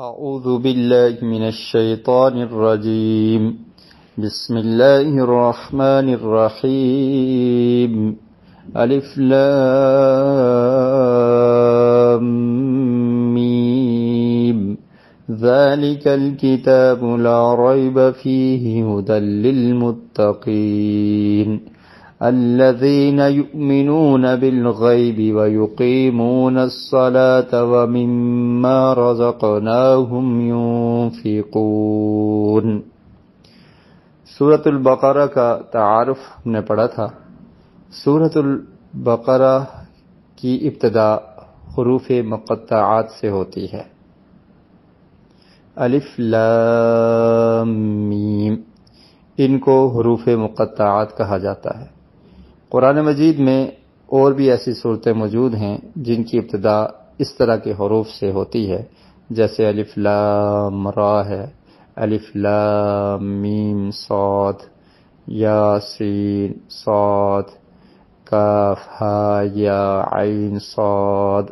أعوذ بالله من الشيطان الرجيم بسم الله الرحمن الرحيم ألف لام ميم ذلك الكتاب لا ريب فيه هدى للمتقين الذين يؤمنون بالغيب ويقيمون الصلاة ومما رزقناهم ينفقون۔ سورۃ البقرہ کا تعارف ہم نے پڑھا تھا۔ سورۃ البقرہ کی ابتدا حروف مقطعات سے ہوتی ہے۔ الف لام میم، ان کو حروف مقطعات کہا جاتا ہے۔ قرآن مجید میں اور بھی ایسی صورتیں موجود ہیں جن کی ابتدا اس طرح کے حروف سے ہوتی ہے، جیسے الف لام را ہے، الف لام میم صاد، یاسین صاد، کاف ہا یا عین صاد۔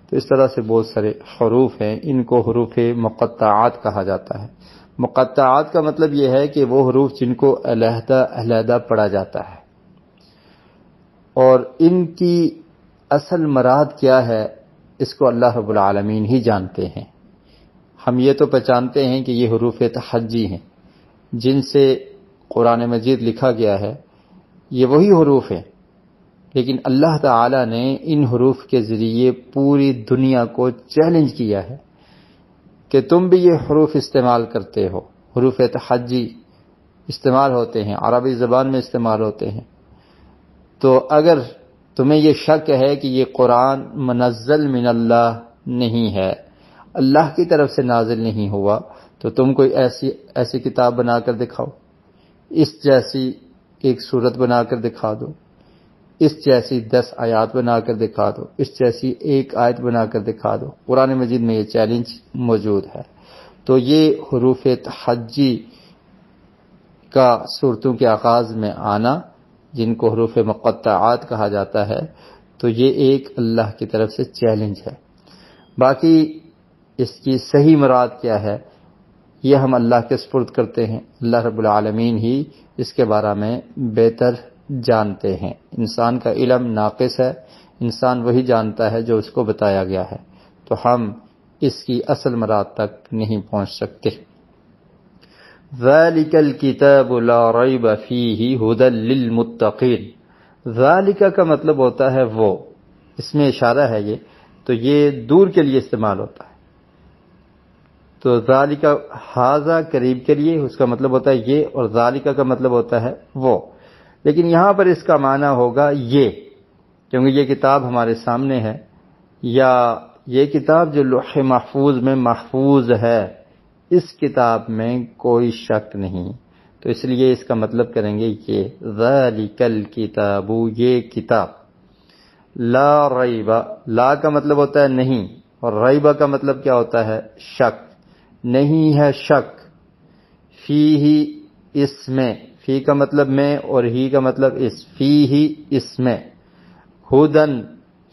تو اس طرح سے بہت سارے حروف ہیں، ان کو حروف مقطعات کہا جاتا ہے۔ مقطعات کا مطلب یہ ہے کہ وہ حروف جن کو علیحدہ علیحدہ پڑھا جاتا ہے، اور ان کی اصل مراد کیا ہے اس کو اللہ رب العالمین ہی جانتے ہیں۔ ہم یہ تو پہچانتے ہیں کہ یہ حروف تحجی ہیں جن سے قرآن مجید لکھا گیا ہے، یہ وہی حروف ہیں، لیکن اللہ تعالی نے ان حروف کے ذریعے پوری دنیا کو چیلنج کیا ہے کہ تم بھی یہ حروف استعمال کرتے ہو۔ حروف تحجی استعمال ہوتے ہیں، عربی زبان میں استعمال ہوتے ہیں، تو اگر تمہیں یہ شک ہے کہ یہ قرآن منزل من اللہ نہیں ہے، اللہ کی طرف سے نازل نہیں ہوا، تو تم کوئی ایسی کتاب بنا کر دکھاؤ، اس جیسی ایک سورت بنا کر دکھا دو، اس جیسی 10 آیات بنا کر دکھا دو، اس جیسی ایک آیت بنا کر دکھا دو۔ قرآن مجید میں یہ چیلنج موجود ہے۔ تو یہ حروف تحجی کا صورتوں کے آغاز میں آنا، جن کو حروف مقطعات کہا جاتا ہے، تو یہ ایک اللہ کی طرف سے چیلنج ہے۔ باقی اس کی صحیح مراد کیا ہے یہ ہم اللہ کے سپرد کرتے ہیں، اللہ رب العالمین ہی اس کے بارے میں بہتر جانتے ہیں۔ انسان کا علم ناقص ہے، انسان وہی جانتا ہے جو اس کو بتایا گیا ہے، تو ہم اس کی اصل مراد تک نہیں پہنچ سکتے۔ ذَلِكَ الْكِتَابُ لَا رَيْبَ فِيهِ هُدًى لِّلْمُتَّقِينَ۔ ذَلِكَ کا مطلب ہوتا ہے وہ، اس میں اشارہ ہے یہ، تو یہ دور کے لیے استعمال ہوتا ہے۔ تو ذَلِكَ ھذا قریب کے لیے، اس کا مطلب ہوتا ہے یہ، اور ذَلِكَ کا مطلب ہوتا ہے وہ، لیکن یہاں پر اس کا معنی ہوگا یہ، کیونکہ یہ کتاب ہمارے سامنے ہے، یا یہ کتاب جو لوح محفوظ میں محفوظ ہے، اس کتاب میں کوئی شک نہیں، تو اس لیے اس کا مطلب کریں گے یہ ذَلِكَ الْكِتَابُ، یہ کتاب، لا ریب، لا کا مطلب ہوتا ہے نہیں، اور ریب کا مطلب کیا ہوتا ہے؟ شک، نہیں ہے شک، فیہ، اس میں، فی کا مطلب میں اور ہی کا مطلب اس، فیہ، اس میں، ہدن،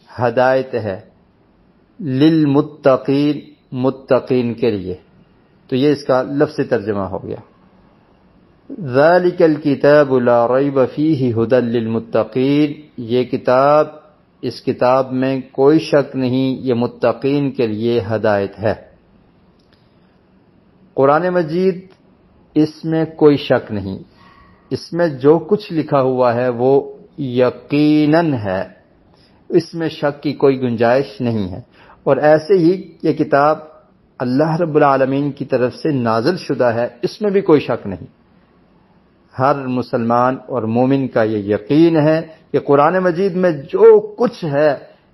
ہدایت ہے، للمتقین، متقین کے لیے، تو یہ اس کا لفظی ترجمہ ہو گیا۔ ذَلِكَ الْكِتَابُ لَا رَيْبَ فِيهِ هُدًى لِّلْمُتَّقِينَ، یہ کتاب، اس کتاب میں کوئی شک نہیں، یہ متقین کے لیے ہدایت ہے۔ قرآن مجید، اس میں کوئی شک نہیں، اس میں جو کچھ لکھا ہوا ہے وہ یقیناً ہے، اس میں شک کی کوئی گنجائش نہیں ہے، اور ایسے ہی یہ کتاب اللہ رب العالمین کی طرف سے نازل شدہ ہے، اس میں بھی کوئی شک نہیں۔ ہر مسلمان اور مومن کا یہ یقین ہے کہ قرآن مجید میں جو کچھ ہے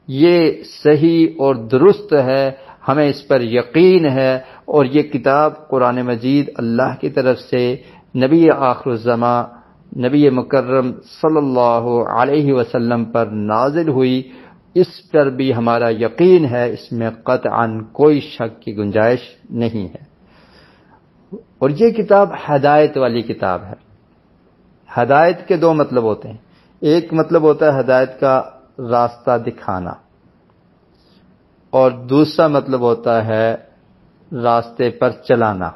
یہ صحیح اور درست ہے، ہمیں اس پر یقین ہے، اور یہ کتاب قرآن مجید اللہ کی طرف سے نبی آخر الزماں، نبی مکرم صلی اللہ علیہ وسلم پر نازل ہوئی، اس پر بھی ہمارا یقین ہے، اس میں قطعاً کوئی شک کی گنجائش نہیں ہے۔ اور یہ کتاب ہدایت والی کتاب ہے۔ ہدایت کے 2 مطلب ہوتے ہیں، ایک مطلب ہوتا ہے ہدایت کا راستہ دکھانا، اور دوسرا مطلب ہوتا ہے راستے پر چلانا۔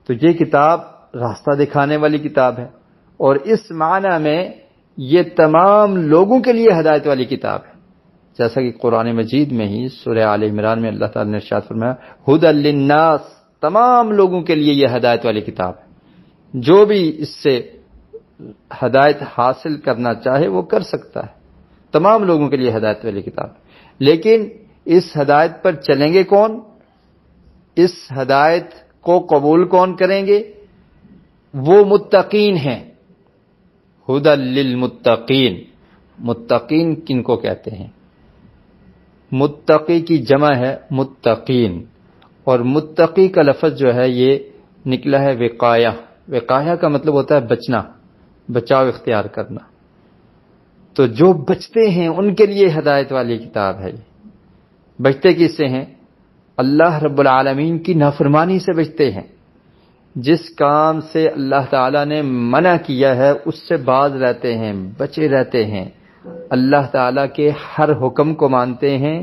تو یہ کتاب راستہ دکھانے والی کتاب ہے، اور اس معنی میں یہ تمام لوگوں کے لیے ہدایت والی کتاب ہے، جیسا کہ قرآن مجید میں ہی سورہ آل عمران میں اللہ تعالی نے ارشاد فرمایا ھدی للناس، تمام لوگوں کے لیے یہ ہدایت والی کتاب ہے، جو بھی اس سے ہدایت حاصل کرنا چاہے وہ کر سکتا ہے، تمام لوگوں کے لیے ہدایت والی کتاب۔ لیکن اس ہدایت پر چلیں گے کون؟ اس ہدایت کو قبول کون کریں گے؟ وہ متقین ہیں۔ ھدی للمتقین، متقین کن کو کہتے ہیں؟ متقی کی جمع ہے متقین، اور متقی کا لفظ جو ہے یہ نکلا ہے وقایہ۔ وقایہ کا مطلب ہوتا ہے بچنا، بچاؤ اختیار کرنا۔ تو جو بچتے ہیں ان کے لیے ہدایت والی کتاب ہے۔ بچتے کس سے ہیں؟ اللہ رب العالمین کی نافرمانی سے بچتے ہیں۔ جس کام سے اللہ تعالیٰ نے منع کیا ہے اس سے باز رہتے ہیں، بچے رہتے ہیں، اللہ تعالیٰ کے ہر حکم کو مانتے ہیں،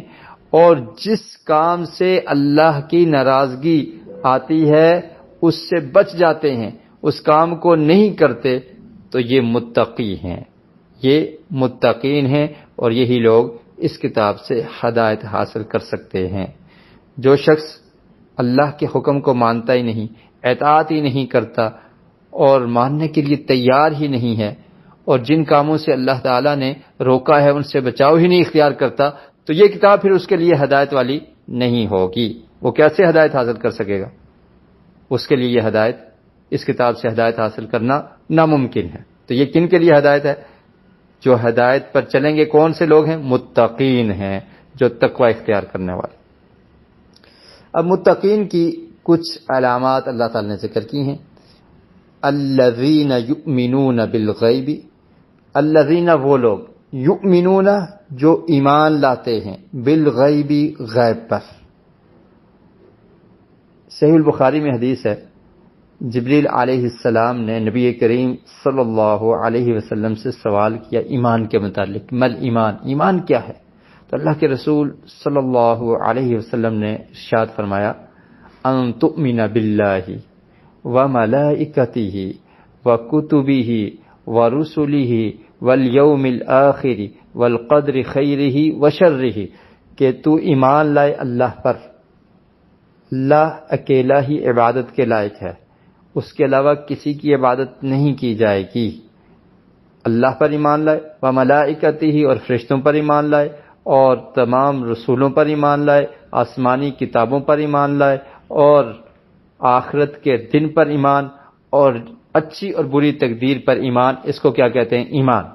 اور جس کام سے اللہ کی ناراضگی آتی ہے اس سے بچ جاتے ہیں، اس کام کو نہیں کرتے، تو یہ متقی ہیں، یہ متقین ہیں، اور یہی لوگ اس کتاب سے ہدایت حاصل کر سکتے ہیں۔ جو شخص اللہ کے حکم کو مانتا ہی نہیں، اطاعت ہی نہیں کرتا، اور ماننے کے لیے تیار ہی نہیں ہے، اور جن کاموں سے اللہ تعالیٰ نے روکا ہے ان سے بچاؤ ہی نہیں اختیار کرتا، تو یہ کتاب پھر اس کے لیے ہدایت والی نہیں ہوگی۔ وہ کیسے ہدایت حاصل کر سکے گا؟ اس کے لیے یہ ہدایت، اس کتاب سے ہدایت حاصل کرنا ناممکن ہے۔ تو یہ کن کے لیے ہدایت ہے؟ جو ہدایت پر چلیں گے کون سے لوگ ہیں؟ متقین ہیں، جو تقوی اختیار کرنے والے۔ اب متقین کی کچھ علامات اللہ تعالی نے ذکر کی ہیں۔ الذین یؤمنون بالغیب، الذین وہ لوگ، یؤمنون جو ایمان لاتے ہیں، بالغیب غیب پر۔ صحیح البخاری میں حدیث ہے، جبریل علیہ السلام نے نبی کریم صلی اللہ علیہ وسلم سے سوال کیا ایمان کے متعلق، مل ایمان، ایمان کیا ہے؟ تو اللہ کے رسول صلی اللہ علیہ وسلم نے ارشاد فرمایا ان تؤمن باللہ وملائکتہ وکتبہ ورسلہ والیوم الآخر والقدر خیرہ وشرہ، کہ تو ایمان لائے اللہ پر، اللہ اکیلا ہی عبادت کے لائق ہے، اس کے علاوہ کسی کی عبادت نہیں کی جائے گی، اللہ پر ایمان لائے، وملائکتہ اور فرشتوں پر ایمان لائے، اور تمام رسولوں پر ایمان لائے، آسمانی کتابوں پر ایمان لائے، اور آخرت کے دن پر ایمان، اور اچھی اور بری تقدیر پر ایمان۔ اس کو کیا کہتے ہیں؟ ایمان۔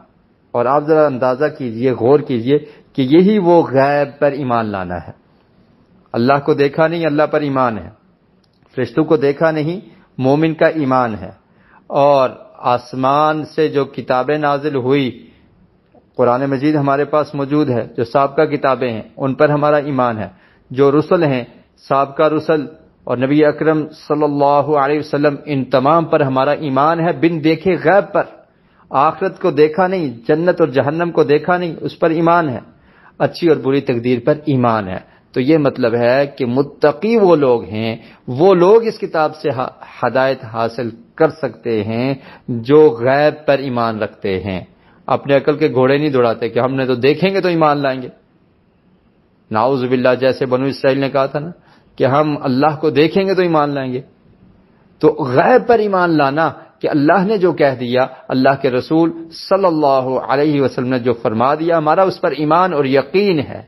اور آپ ذرا اندازہ کیجئے، غور کیجئے کہ یہی وہ غیب پر ایمان لانا ہے۔ اللہ کو دیکھا نہیں، اللہ پر ایمان ہے، فرشتوں کو دیکھا نہیں، مومن کا ایمان ہے، اور آسمان سے جو کتابیں نازل ہوئی، قرآن مجید ہمارے پاس موجود ہے، جو سابقہ کتابیں ہیں ان پر ہمارا ایمان ہے، جو رسل ہیں، سابقہ رسل اور نبی اکرم صلی اللہ علیہ وسلم، ان تمام پر ہمارا ایمان ہے، بن دیکھے غیب پر۔ آخرت کو دیکھا نہیں، جنت اور جہنم کو دیکھا نہیں، اس پر ایمان ہے، اچھی اور بری تقدیر پر ایمان ہے۔ تو یہ مطلب ہے کہ متقی وہ لوگ ہیں، وہ لوگ اس کتاب سے ہدایت حاصل کر سکتے ہیں جو غیب پر ایمان رکھتے ہیں، اپنے عقل کے گھوڑے نہیں دوڑاتے کہ ہم نے تو دیکھیں گے تو ایمان لائیں گے۔ نعوذ باللہ، جیسے بنو اسرائیل نے کہا تھا نا کہ ہم اللہ کو دیکھیں گے تو ایمان لائیں گے۔ تو غیب پر ایمان لانا کہ اللہ نے جو کہہ دیا، اللہ کے رسول صلی اللہ علیہ وسلم نے جو فرما دیا، ہمارا اس پر ایمان اور یقین ہے،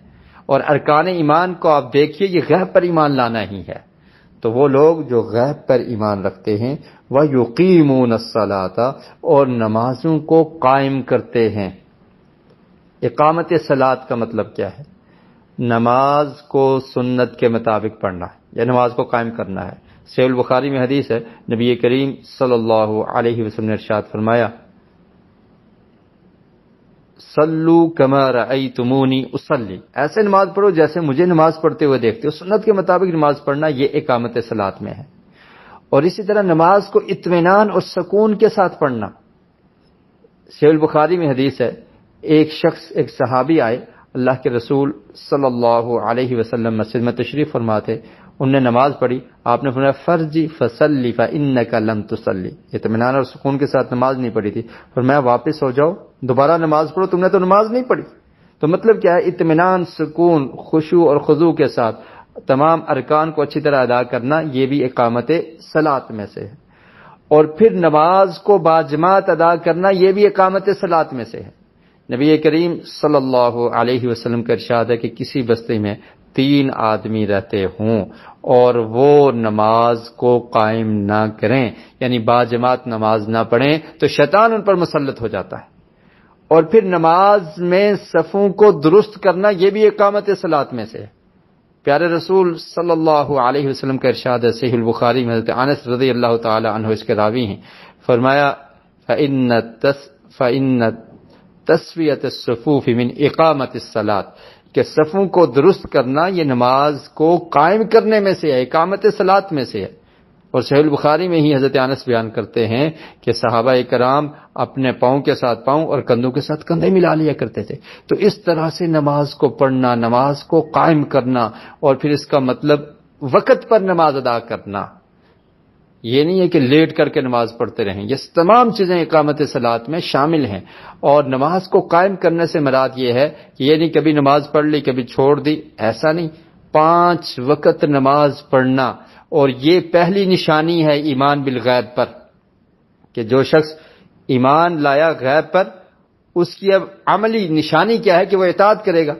اور ارکان ایمان کو آپ دیکھیے، یہ غیب پر ایمان لانا ہی ہے۔ تو وہ لوگ جو غیب پر ایمان رکھتے ہیں، وَيُقِيمُونَ الصَّلَاةَ، اور نمازوں کو قائم کرتے ہیں۔ اقامت صلاۃ کا مطلب کیا ہے؟ نماز کو سنت کے مطابق پڑھنا ہے، یا نماز کو قائم کرنا ہے۔ صحیح البخاری میں حدیث ہے، نبی کریم صلی اللہ علیہ وسلم نے ارشاد فرمایا صلو کما رأیتمونی اصلی، ایسے نماز پڑھو جیسے مجھے نماز پڑھتے ہوئے دیکھتے ہو۔ سنت کے مطابق نماز پڑھنا یہ اقامت صلاۃ میں ہے۔ اور اسی طرح نماز کو اطمینان اور سکون کے ساتھ پڑھنا۔ صحیح البخاری میں حدیث ہے، ایک شخص، ایک صحابی آئے، اللہ کے رسول صلی اللہ علیہ وسلم مسجد میں تشریف فرما تھے، انہوں نے نماز پڑھی، آپ نے فرمایا فرجی فصلی فانک لم تصلی، اطمینان اور سکون کے ساتھ نماز نہیں پڑھی تھی، فرمایا واپس ہو جاؤ دوبارہ نماز پڑھو، تم نے تو نماز نہیں پڑھی۔ تو مطلب کیا ہے؟ اطمینان، سکون، خشوع اور خضوع کے ساتھ تمام ارکان کو اچھی طرح ادا کرنا، یہ بھی اقامت صلاۃ میں سے ہے۔ اور پھر نماز کو باجماعت ادا کرنا، یہ بھی اقامت صلاۃ میں سے ہے۔ نبی کریم صلی اللہ علیہ وسلم کا ارشاد ہے کہ کسی بستی میں 3 آدمی رہتے ہوں اور وہ نماز کو قائم نہ کریں، یعنی باجماعت نماز نہ پڑھیں، تو شیطان ان پر مسلط ہو جاتا ہے۔ اور پھر نماز میں صفوں کو درست کرنا، یہ بھی اقامت صلاۃ میں سے ہے۔ پیارے رسول صلی اللہ علیہ وسلم کا ارشاد ہے صحیح البخاری میں، حضرت انس رضی اللہ تعالی عنہ اس کے راوی ہیں، فرمایا فإن تسویۃ الصفوف من اقامت الصلاۃ، کہ صفوں کو درست کرنا یہ نماز کو قائم کرنے میں سے ہے، اقامت صلاۃ میں سے ہے۔ اور صحیح البخاری میں ہی حضرت انس بیان کرتے ہیں کہ صحابہ کرام اپنے پاؤں کے ساتھ پاؤں اور کندھوں کے ساتھ کندھے ملا لیا کرتے تھے۔ تو اس طرح سے نماز کو پڑھنا، نماز کو قائم کرنا، اور پھر اس کا مطلب وقت پر نماز ادا کرنا، یہ نہیں ہے کہ لیٹ کر کے نماز پڑھتے رہیں، یہ تمام چیزیں اقامت صلاۃ میں شامل ہیں۔ اور نماز کو قائم کرنے سے مراد یہ ہے کہ یہ نہیں کبھی نماز پڑھ لی کبھی چھوڑ دی، ایسا نہیں، 5 وقت نماز پڑھنا۔ اور یہ پہلی نشانی ہے ایمان بالغیب پر، کہ جو شخص ایمان لایا غیب پر، اس کی اب عملی نشانی کیا ہے کہ وہ اطاعت کرے گا،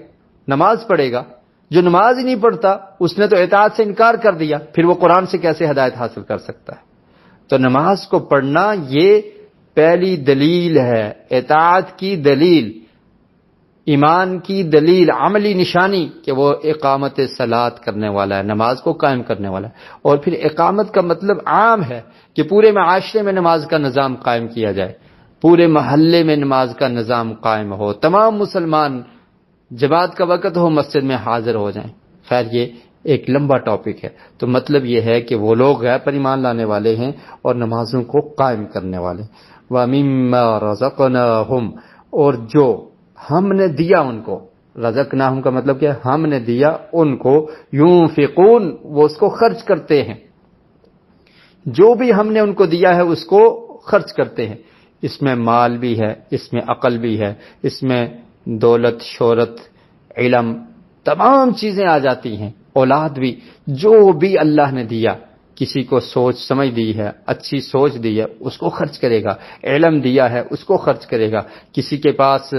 نماز پڑھے گا۔ جو نماز ہی نہیں پڑھتا اس نے تو اطاعت سے انکار کر دیا، پھر وہ قرآن سے کیسے ہدایت حاصل کر سکتا ہے؟ تو نماز کو پڑھنا یہ پہلی دلیل ہے، اطاعت کی دلیل، ایمان کی دلیل، عملی نشانی کہ وہ اقامت صلاۃ کرنے والا ہے، نماز کو قائم کرنے والا ہے۔ اور پھر اقامت کا مطلب عام ہے کہ پورے معاشرے میں نماز کا نظام قائم کیا جائے، پورے محلے میں نماز کا نظام قائم ہو، تمام مسلمان جماعت کا وقت ہو مسجد میں حاضر ہو جائیں۔ خیر یہ ایک لمبا ٹاپک ہے، تو مطلب یہ ہے کہ وہ لوگ غیب پر ایمان لانے والے ہیں اور نمازوں کو قائم کرنے والے۔ وَمِمَّا رَزَقْنَاهُمْ، اور جو ہم نے دیا ان کو، رزقناہم کا مطلب کیا ہے؟ ہم نے دیا ان کو، ينفقون، وہ اس کو خرچ کرتے ہیں، جو بھی ہم نے ان کو دیا ہے اس کو خرچ کرتے ہیں۔ اس میں مال بھی ہے، اس میں عقل بھی ہے، اس میں دولت، شہرت، علم، تمام چیزیں آ جاتی ہیں، اولاد بھی، جو بھی اللہ نے دیا، کسی کو سوچ سمجھ دی ہے، اچھی سوچ دی ہے، اس کو خرچ کرے گا، علم دیا ہے اس کو خرچ کرے گا، کسی کے پاس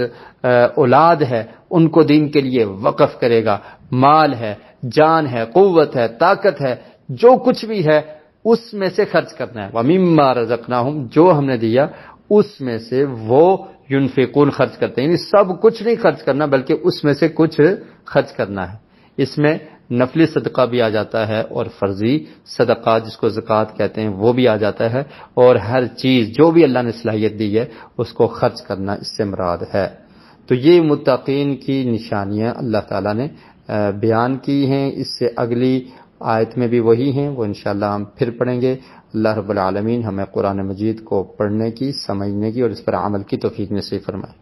اولاد ہے ان کو دین کے لیے وقف کرے گا، مال ہے، جان ہے، قوت ہے، طاقت ہے، جو کچھ بھی ہے اس میں سے خرچ کرنا ہے۔ وَمِمَّا رَزَقْنَاهُمْ، جو ہم نے دیا اس میں سے وہ ينفقون خرچ کرتے ہیں، یعنی سب کچھ نہیں خرچ کرنا بلکہ اس میں سے کچھ خرچ کرنا ہے۔ اس میں نفلی صدقہ بھی آ جاتا ہے اور فرضی صدقہ جس کو زکوٰۃ کہتے ہیں وہ بھی آ جاتا ہے، اور ہر چیز جو بھی اللہ نے صلاحیت دی ہے اس کو خرچ کرنا اس سے مراد ہے۔ تو یہ متقین کی نشانیاں اللہ تعالیٰ نے بیان کی ہیں، اس سے اگلی آیت میں بھی وہی ہیں، وہ انشاءاللہ ہم پھر پڑھیں گے۔ اللہ رب العالمین ہمیں قرآن مجید کو پڑھنے کی، سمجھنے کی اور اس پر عمل کی توفیق نصیب فرمائے۔